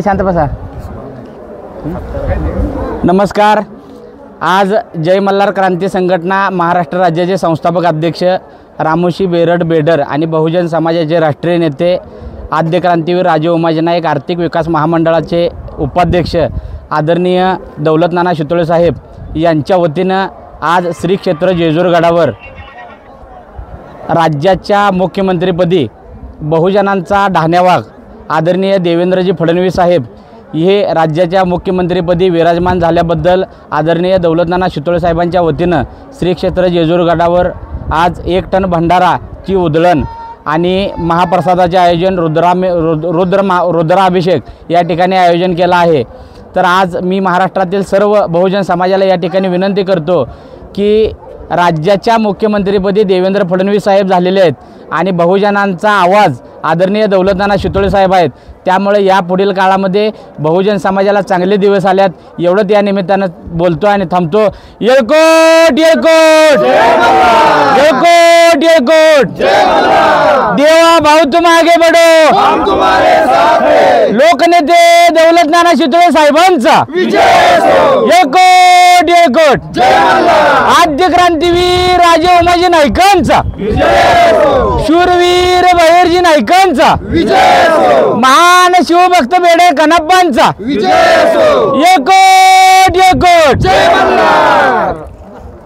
शांत बसा। नमस्कार। आज जय मल्हार क्रांती संघटना महाराष्ट्र राज्याचे संस्थापक अध्यक्ष रामोशी बेरड बेडर आणि बहुजन समाजाचे राष्ट्रीय नेते आद्य क्रांतीवीर राजे उमाजी नाईक आर्थिक विकास महामंडळाचे उपाध्यक्ष आदरणीय दौलत नाना शितोळे साहेब यांच्या वतीनं आज श्री क्षेत्र जेजूरगडावर राज्याच्या मुख्यमंत्रीपदी बहुजनांचा ढाण्यावाग आदरणीय देवेंद्रजी फडणवीस साहेब हे राज्याच्या मुख्यमंत्रीपदी विराजमान झाल्याबद्दल आदरणीय दौलत नाना शितोळे साहेबांच्या वतीनं श्री क्षेत्र जेजूरगडावर आज 1 टन भंडाराची उधळण आणि महाप्रसादाचे आयोजन रुद्राभिषेक या ठिकाणी आयोजन केलं आहे। तर आज मी महाराष्ट्रातील सर्व बहुजन समाजाला या ठिकाणी विनंती करतो की राज्याच्या मुख्यमंत्रीपदी देवेंद्र फडणवीस साहेब झालेले आहेत आणि बहुजनांचा आवाज आदरणीय दौलत नाना शितोळे साहेब आहेत। त्यामुळे या पुढील काळामध्ये बहुजन समाजाला चांगले दिवस आल्यात एवढं त्या निमित्तानं बोलतो आणि थांबतो। येळकोट येळकोट येळकोट येळकोट देवा भाऊ तुम आगे बढ़ो, हम तुम्हारे साथ हैं। लोकनेते दौलत नाना शितोळे साहेबांचा येळकोट येळकोट आद्य क्रांतीवीर राजे उमाजी नाईकांचा शूरवीर बहिर्जी नाईकांचा महान शिवभक्त बेडे कनप्पांचा येळकोट येळकोट जय मल्हार।